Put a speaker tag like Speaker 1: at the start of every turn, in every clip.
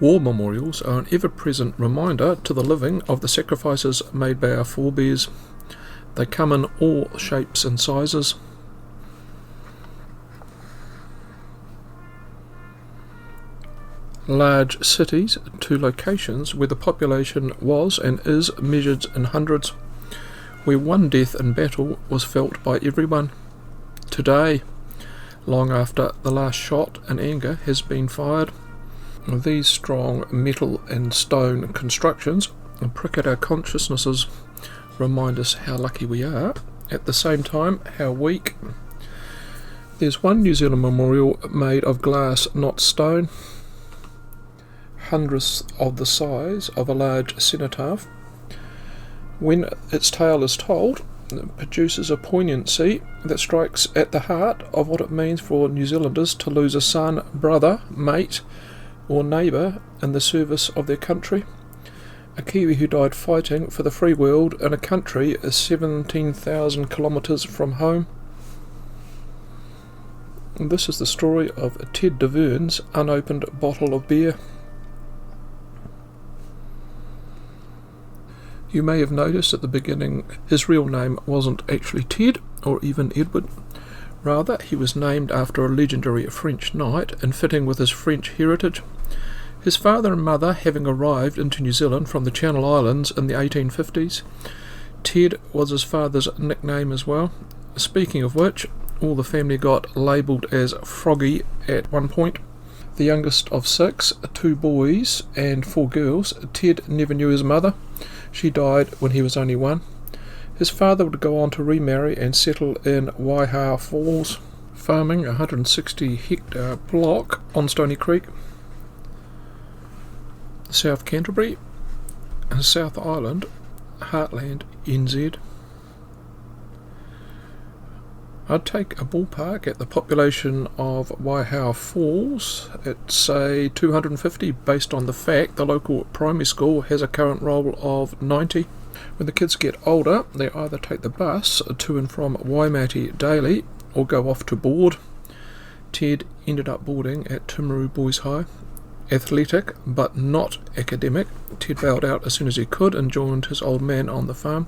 Speaker 1: War memorials are an ever-present reminder to the living of the sacrifices made by our forebears. They come in all shapes and sizes. Large cities to locations where the population was and is measured in hundreds, where one death in battle was felt by everyone. Today, long after the last shot in anger has been fired, these strong metal and stone constructions prick at our consciousnesses, remind us how lucky we are, at the same time how weak. There's one New Zealand memorial made of glass, not stone, hundredths of the size of a large cenotaph. When its tale is told, it produces a poignancy that strikes at the heart of what it means for New Zealanders to lose a son, brother, mate or neighbour in the service of their country. A Kiwi who died fighting for the free world in a country 17,000 kilometres from home. And this is the story of Ted de Verne's unopened bottle of beer. You may have noticed at the beginning his real name wasn't actually Ted or even Edward. Rather, he was named after a legendary French knight, in fitting with his French heritage. His father and mother having arrived into New Zealand from the Channel Islands in the 1850s, Ted was his father's nickname as well. Speaking of which, all the family got labelled as Froggy at one point. The youngest of 6, 2 boys and 4 girls, Ted never knew his mother. She died when he was only 1. His father would go on to remarry and settle in Waihao Falls, farming a 160-hectare block on Stony Creek, South Canterbury, South Island, Heartland, NZ. I'd take a ballpark at the population of Waihao Falls at say 250, based on the fact the local primary school has a current roll of 90. When the kids get older, they either take the bus to and from Waimate daily or go off to board. Ted ended up boarding at Timaru Boys High. Athletic but not academic, Ted bailed out as soon as he could and joined his old man on the farm.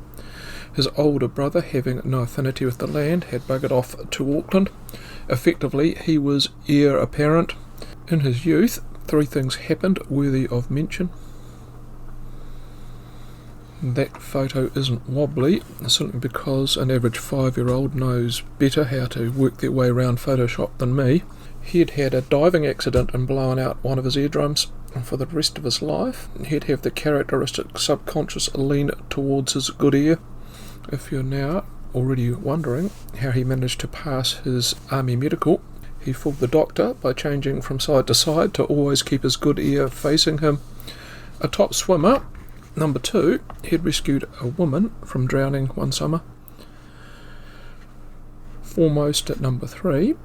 Speaker 1: His older brother, having no affinity with the land, had buggered off to Auckland. Effectively, he was heir apparent. In his youth, 3 things happened worthy of mention. That photo isn't wobbly, simply because an average 5-year-old knows better how to work their way around Photoshop than me. He'd had a diving accident and blown out one of his eardrums. For the rest of his life, he'd have the characteristic subconscious lean towards his good ear. If you're now already wondering how he managed to pass his army medical, he fooled the doctor by changing from side to side to always keep his good ear facing him. A top swimmer, number 2, he'd rescued a woman from drowning one summer. Foremost at number 3,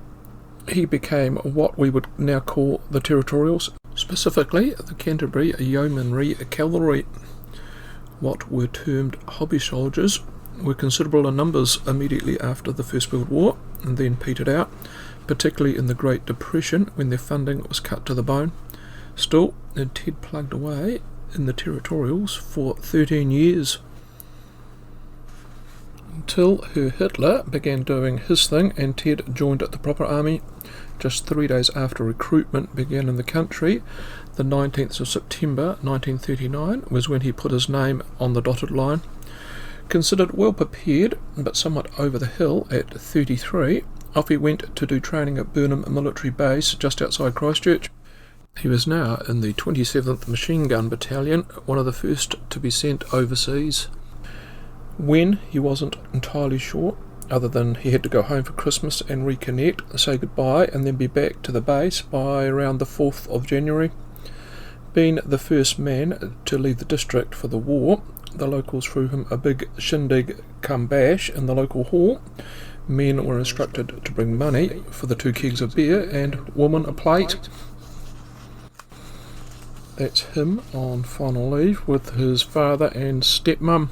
Speaker 1: he became what we would now call the Territorials, specifically the Canterbury Yeomanry Cavalry. What were termed hobby soldiers were considerable in numbers immediately after the First World War, and then petered out, particularly in the Great Depression when their funding was cut to the bone. Still, Ted plugged away in the Territorials for 13 years, until Herr Hitler began doing his thing and Ted joined the proper army. Just 3 days after recruitment began in the country, the 19th of September 1939 was when he put his name on the dotted line. Considered well prepared, but somewhat over the hill at 33, off he went to do training at Burnham Military Base just outside Christchurch. He was now in the 27th Machine Gun Battalion, one of the first to be sent overseas. When, he wasn't entirely sure, other than he had to go home for Christmas and reconnect, say goodbye, and then be back to the base by around the 4th of January. Being the first man to leave the district for the war, the locals threw him a big shindig cum bash in the local hall. Men were instructed to bring money for the 2 kegs of beer and women a plate. That's him on final leave with his father and stepmum.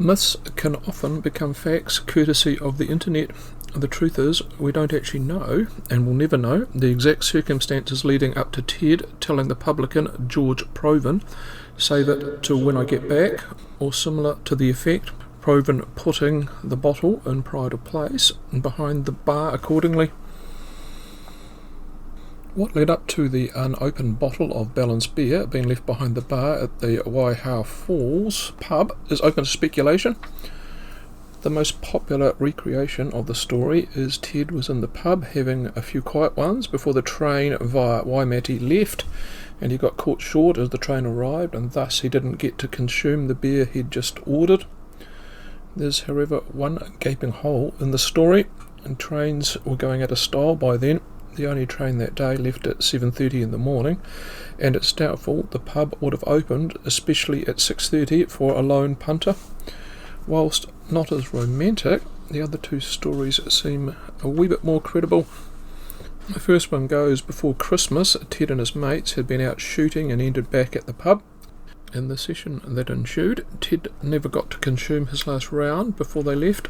Speaker 1: Myths can often become facts courtesy of the internet. The truth is, we don't actually know, and will never know, the exact circumstances leading up to Ted telling the publican George Provan, "Save it till when I get back," or similar to the effect, Provan putting the bottle in pride of place and behind the bar accordingly. What led up to the unopened bottle of balanced beer being left behind the bar at the Waihao Falls pub is open to speculation. The most popular recreation of the story is Ted was in the pub having a few quiet ones before the train via Waimate left, and he got caught short as the train arrived, and thus he didn't get to consume the beer he'd just ordered. There's, however, one gaping hole in the story, and trains were going out of style by then. The only train that day left at 7:30 in the morning, and it's doubtful the pub would have opened, especially at 6:30 for a lone punter. Whilst not as romantic, the other two stories seem a wee bit more credible. The first one goes before Christmas. Ted and his mates had been out shooting and ended back at the pub. In the session that ensued, Ted never got to consume his last round before they left.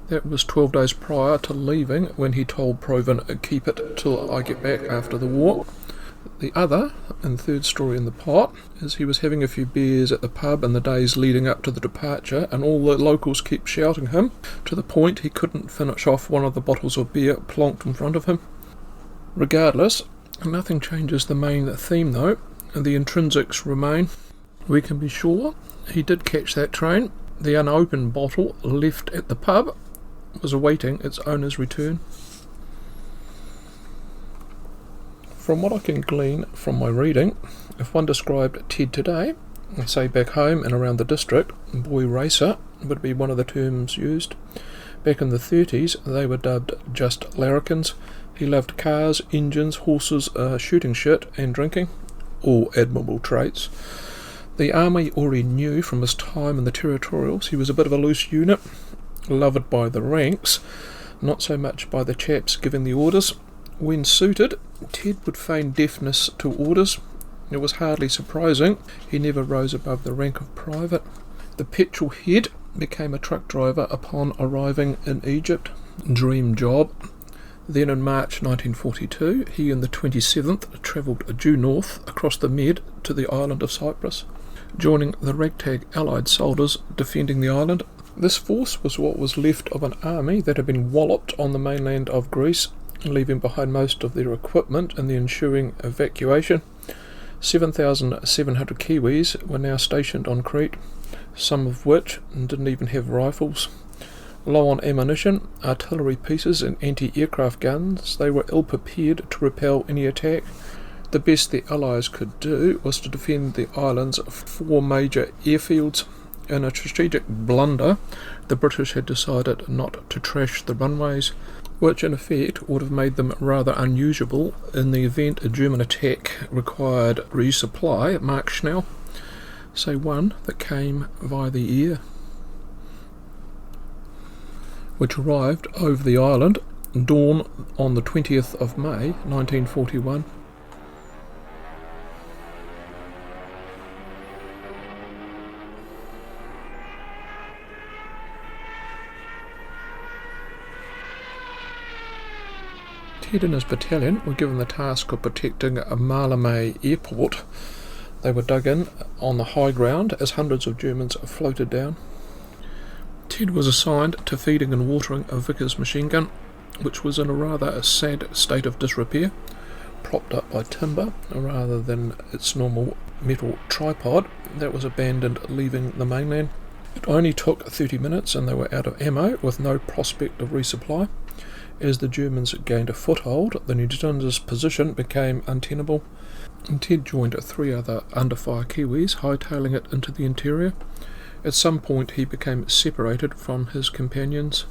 Speaker 1: That was 12 days prior to leaving, when he told Provan, "Keep it till I get back after the war." The other, and third story in the pot, is he was having a few beers at the pub in the days leading up to the departure, and all the locals kept shouting him, to the point he couldn't finish off one of the bottles of beer plonked in front of him. Regardless, nothing changes the main theme though, and the intrinsics remain. We can be sure he did catch that train. The unopened bottle left at the pub was awaiting its owner's return. From what I can glean from my reading, if one described Ted today, say back home and around the district, boy racer would be one of the terms used. Back in the 30s, they were dubbed just larrikins. He loved cars, engines, horses, shooting shit, and drinking. All admirable traits. The army already knew from his time in the territorials he was a bit of a loose unit, loved by the ranks, not so much by the chaps giving the orders. When suited, Ted would feign deafness to orders. It was hardly surprising he never rose above the rank of private. The petrol head became a truck driver upon arriving in Egypt. Dream job. Then in March 1942, he and the 27th travelled due north across the Med to the island of Cyprus, joining the ragtag Allied soldiers defending the island. This force was what was left of an army that had been walloped on the mainland of Greece, leaving behind most of their equipment in the ensuing evacuation. 7,700 Kiwis were now stationed on Crete, some of which didn't even have rifles. Low on ammunition, artillery pieces and anti-aircraft guns, they were ill-prepared to repel any attack. The best the Allies could do was to defend the island's 4 major airfields. In a strategic blunder, the British had decided not to trash the runways, which in effect would have made them rather unusable in the event a German attack required resupply. Mark Schnell, say one that came via the air, which arrived over the island dawn on the 20th of May 1941. Ted and his battalion were given the task of protecting Malame Airport. They were dug in on the high ground as hundreds of Germans floated down. Ted was assigned to feeding and watering a Vickers machine gun, which was in a rather sad state of disrepair, propped up by timber rather than its normal metal tripod that was abandoned leaving the mainland. It only took 30 minutes and they were out of ammo with no prospect of resupply. As the Germans gained a foothold, the New Zealanders' position became untenable, and Ted joined 3 other under-fire Kiwis, hightailing it into the interior. At some point he became separated from his companions.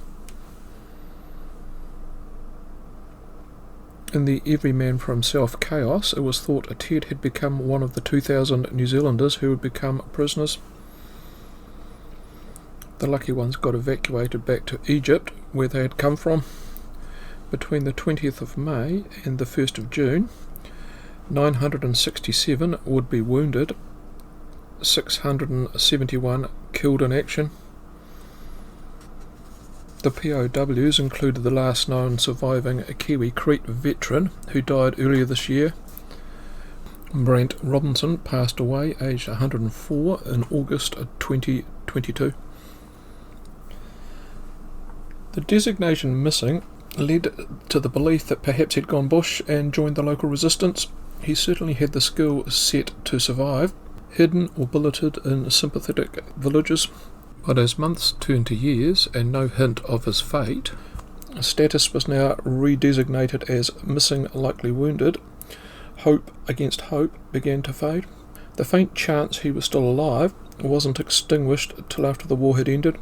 Speaker 1: In the every man for himself chaos, it was thought Ted had become one of the 2,000 New Zealanders who had become prisoners. The lucky ones got evacuated back to Egypt, where they had come from. Between the 20th of May and the 1st of June, 967 would be wounded, 671 killed in action. The POWs included the last known surviving Kiwi Crete veteran who died earlier this year. Brent Robinson passed away aged 104 in August 2022. The designation missing led to the belief that perhaps he'd gone bush and joined the local resistance. He certainly had the skill set to survive, hidden or billeted in sympathetic villages. But as months turned to years and no hint of his fate, status was now redesignated as missing likely wounded. Hope against hope began to fade. The faint chance he was still alive wasn't extinguished till after the war had ended.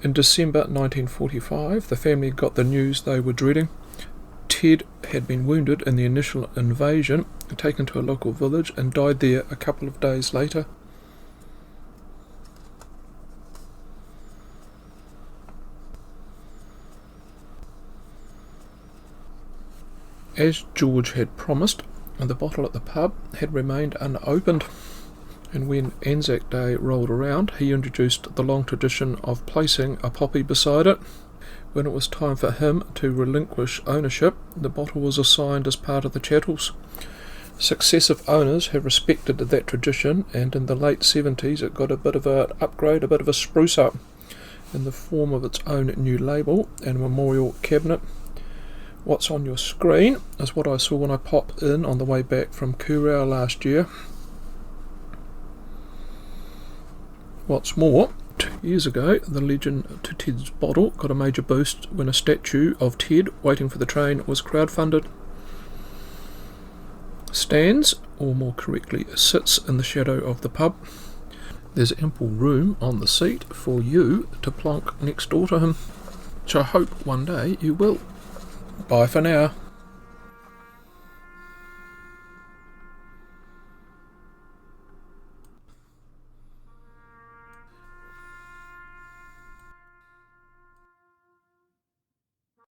Speaker 1: In December 1945, the family got the news they were dreading. Ted had been wounded in the initial invasion, taken to a local village, and died there a couple of days later. As George had promised, the bottle at the pub had remained unopened, and when Anzac Day rolled around, he introduced the long tradition of placing a poppy beside it. When it was time for him to relinquish ownership, the bottle was assigned as part of the chattels. Successive owners have respected that tradition, and in the late 70s it got a bit of an upgrade, a bit of a spruce up, in the form of its own new label and memorial cabinet. What's on your screen is what I saw when I popped in on the way back from Kurau last year. What's more, 2 years ago, the legend to Ted's bottle got a major boost when a statue of Ted waiting for the train was crowdfunded. Stands, or more correctly sits, in the shadow of the pub. There's ample room on the seat for you to plonk next door to him, which I hope one day you will. Bye for now.